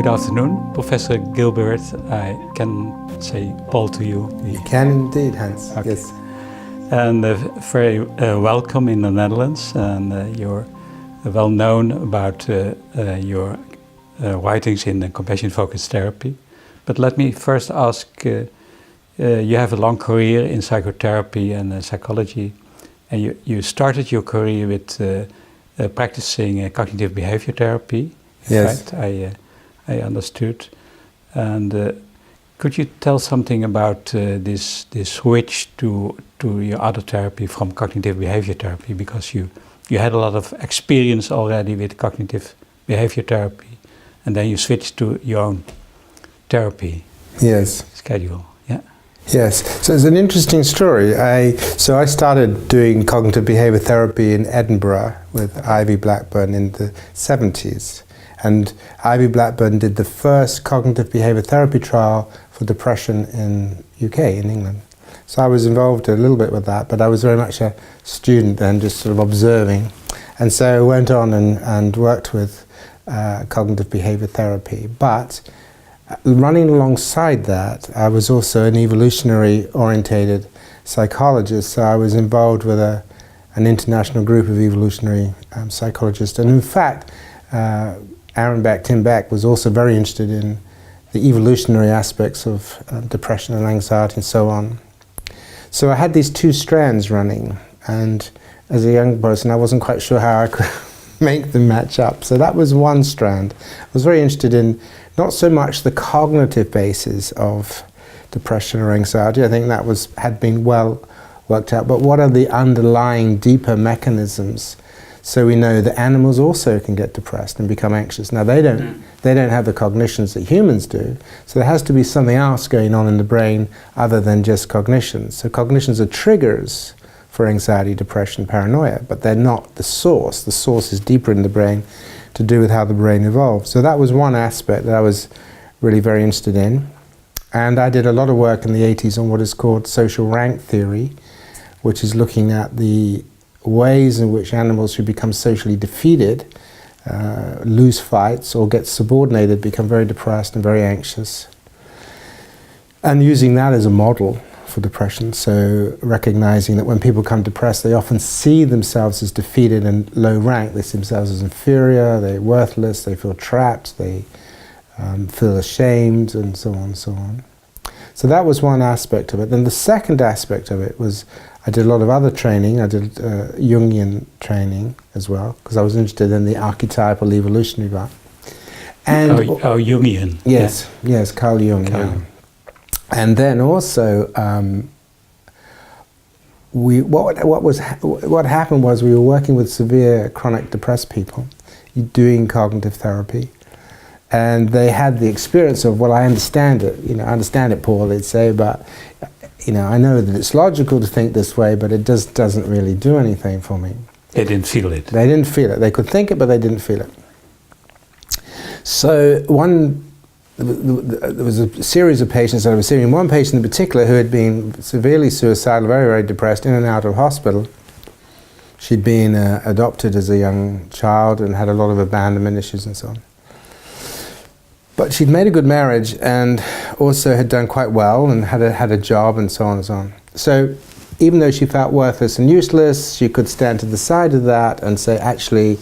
Good afternoon, Professor Gilbert. I can say Paul to you. You can indeed, Hans. Okay. Yes. And very welcome in the Netherlands. And you're well known about your writings in compassion-focused therapy. But let me first ask, you have a long career in psychotherapy and psychology. And you started your career with practicing cognitive behavior therapy. Yes. Right? I understood. And could you tell something about this switch to your other therapy from cognitive behavior therapy? Because you had a lot of experience already with cognitive behavior therapy, and then you switched to your own therapy. Yes. Schedule. Yeah. Yes. So it's an interesting story. I started doing cognitive behavior therapy in Edinburgh with Ivy Blackburn in the 70s. And Ivy Blackburn did the first cognitive behavior therapy trial for depression in UK, in England. So I was involved a little bit with that, but I was very much a student then, just sort of observing. And so I went on and worked with cognitive behavior therapy. But running alongside that, I was also an evolutionary orientated psychologist. So I was involved with an international group of evolutionary psychologists. And in fact, Tim Beck was also very interested in the evolutionary aspects of depression and anxiety and so on. So I had these two strands running, and as a young person I wasn't quite sure how I could make them match up. So that was one strand. I was very interested in not so much the cognitive basis of depression or anxiety, I think that had been well worked out, but what are the underlying deeper mechanisms. So we know that animals also can get depressed and become anxious. Now they don't have the cognitions that humans do, so there has to be something else going on in the brain other than just cognitions. So cognitions are triggers for anxiety, depression, paranoia, but they're not the source. The source is deeper in the brain, to do with how the brain evolves. So that was one aspect that I was really very interested in. And I did a lot of work in the 80s on what is called social rank theory, which is looking at the ways in which animals who become socially defeated, lose fights or get subordinated, become very depressed and very anxious. And using that as a model for depression, so recognizing that when people become depressed, they often see themselves as defeated and low rank. They see themselves as inferior, they're worthless, they feel trapped, they feel ashamed, and so on and so on. So that was one aspect of it. Then the second aspect of it was I did a lot of other training. I did Jungian training as well, because I was interested in the archetypal evolutionary part. And Jungian. Yes, yeah. Yes, Carl Jung. Yeah. And then also, what happened was we were working with severe chronic depressed people, doing cognitive therapy, and they had the experience of, well, I understand it. I understand it, Paul. They'd say, but I know that it's logical to think this way, but it just doesn't really do anything for me. They didn't feel it. They didn't feel it. They could think it, but they didn't feel it. So there was a series of patients that I was seeing. One patient in particular who had been severely suicidal, very, very depressed, in and out of hospital. She'd been adopted as a young child and had a lot of abandonment issues and so on. But she'd made a good marriage and also had done quite well and had a job and so on and so on. So even though she felt worthless and useless, she could stand to the side of that and say, actually,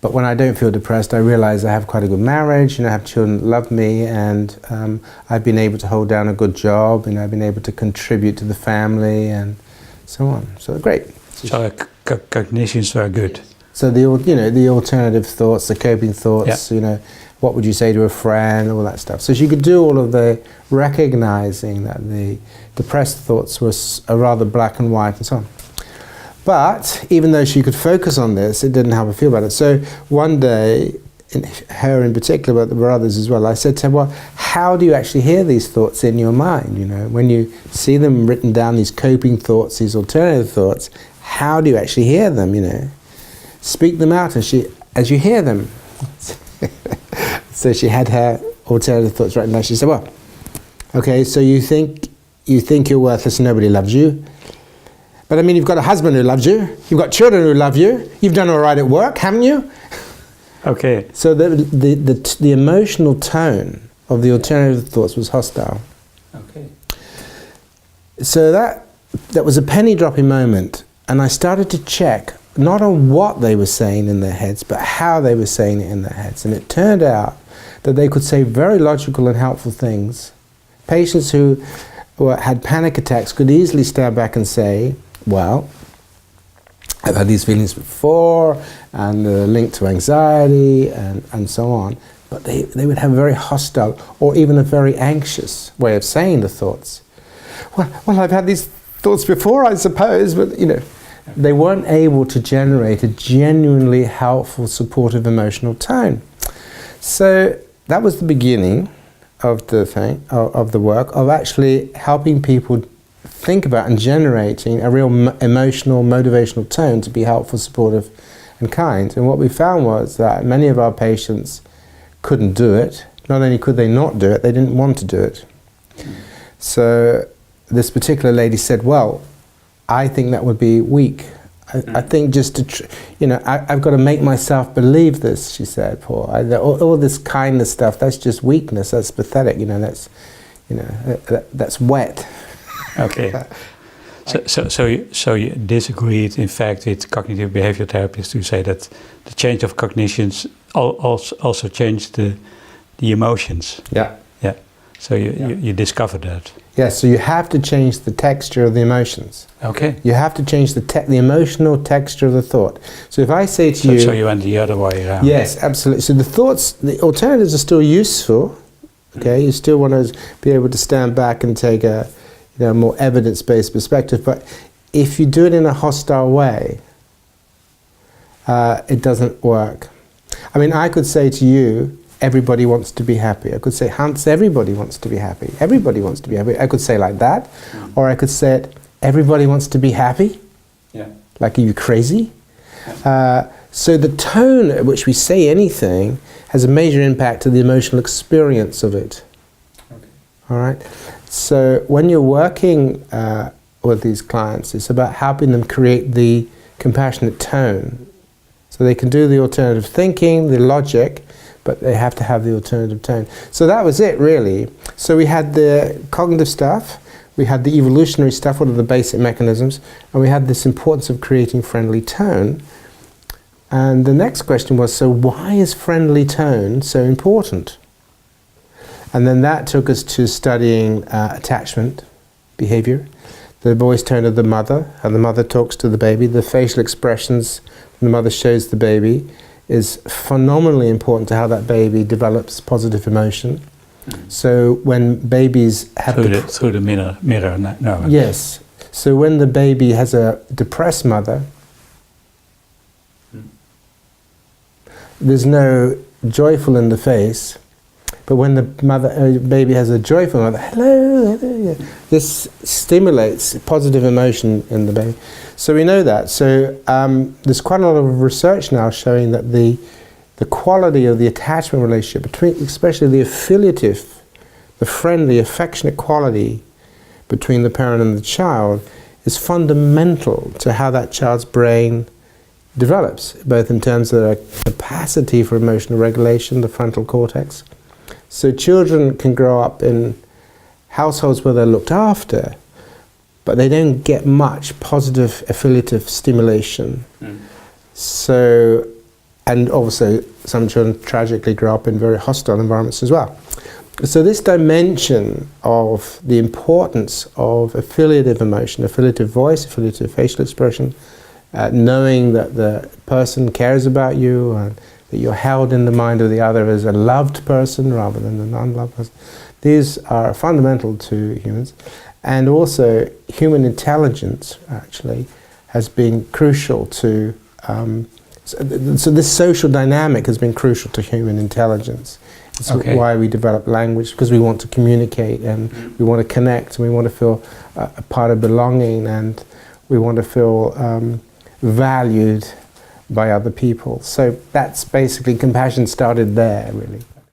but when I don't feel depressed, I realize I have quite a good marriage, I have children that love me, and I've been able to hold down a good job, I've been able to contribute to the family and so on. So great. So cognitions were good. So the alternative thoughts, the coping thoughts, what would you say to a friend, all that stuff. So she could do all of the recognizing that the depressed thoughts are rather black and white and so on. But even though she could focus on this, it didn't help her feel better. So one day, her in particular, but there were others as well, I said to her, well, how do you actually hear these thoughts in your mind? When you see them written down, these coping thoughts, these alternative thoughts, how do you actually hear them, Speak them out as you hear them. So she had her alternative thoughts written down. She said, well, okay, so you think you're worthless and nobody loves you. But I mean, you've got a husband who loves you. You've got children who love you. You've done all right at work, haven't you? Okay. So the emotional tone of the alternative thoughts was hostile. Okay. So that was a penny dropping moment, and I started to check not on what they were saying in their heads, but how they were saying it in their heads. And it turned out that they could say very logical and helpful things. Patients who had panic attacks could easily stand back and say, well, I've had these feelings before, and they're linked to anxiety, and so on. But they would have a very hostile, or even a very anxious way of saying the thoughts. Well, I've had these thoughts before, I suppose, but, you know, they weren't able to generate a genuinely helpful, supportive emotional tone. So that was the beginning of the thing, of the work, of actually helping people think about and generating a real emotional, motivational tone to be helpful, supportive, and kind. And what we found was that many of our patients couldn't do it. Not only could they not do it, they didn't want to do it. So this particular lady said, well, I think that would be weak. I think just to, I've got to make myself believe this, she said, Paul. All this kindness stuff, that's just weakness, that's pathetic, that's wet. Okay. So you disagreed, in fact, with cognitive behavioral therapists who say that the change of cognitions also changed the emotions. Yeah. Yeah. So you discovered that. Yeah, so you have to change the texture of the emotions. Okay. You have to change the emotional texture of the thought. So if I say to you... So you went the other way around. Yes, absolutely. So the alternatives are still useful. Okay, you still want to be able to stand back and take a more evidence-based perspective. But if you do it in a hostile way, it doesn't work. I mean, I could say to you, everybody wants to be happy. I could say, Hans, everybody wants to be happy. Everybody wants to be happy. I could say like that. Or I could say it, everybody wants to be happy. Yeah. Like, are you crazy? So the tone at which we say anything has a major impact to the emotional experience of it. Okay. All right? So when you're working with these clients, it's about helping them create the compassionate tone. So they can do the alternative thinking, the logic, but they have to have the alternative tone. So that was it, really. So we had the cognitive stuff, we had the evolutionary stuff, what are the basic mechanisms, and we had this importance of creating friendly tone. And the next question was, so why is friendly tone so important? And then that took us to studying attachment behavior, the voice tone of the mother, how the mother talks to the baby, the facial expressions when the mother shows the baby is phenomenally important to how that baby develops positive emotion. So when babies have... Through the mirror, no. Yes. So when the baby has a depressed mother, there's no joyful in the face, but when the baby has a joyful mother, hello, hello, this stimulates positive emotion in the baby. So we know that. So there's quite a lot of research now showing that the quality of the attachment relationship between, especially the affiliative, the friendly, affectionate quality between the parent and the child, is fundamental to how that child's brain develops, both in terms of their capacity for emotional regulation, the frontal cortex. So children can grow up in households where they're looked after, but they don't get much positive affiliative stimulation. So, and also some children tragically grow up in very hostile environments as well. So this dimension of the importance of affiliative emotion, affiliative voice, affiliative facial expression, knowing that the person cares about you and that you're held in the mind of the other as a loved person rather than an unloved person. These are fundamental to humans. And also human intelligence actually has been crucial to, so this social dynamic has been crucial to human intelligence. It's why we develop language, because we want to communicate and we want to connect and we want to feel a part of belonging and we want to feel valued by other people. So that's basically, compassion started there, really.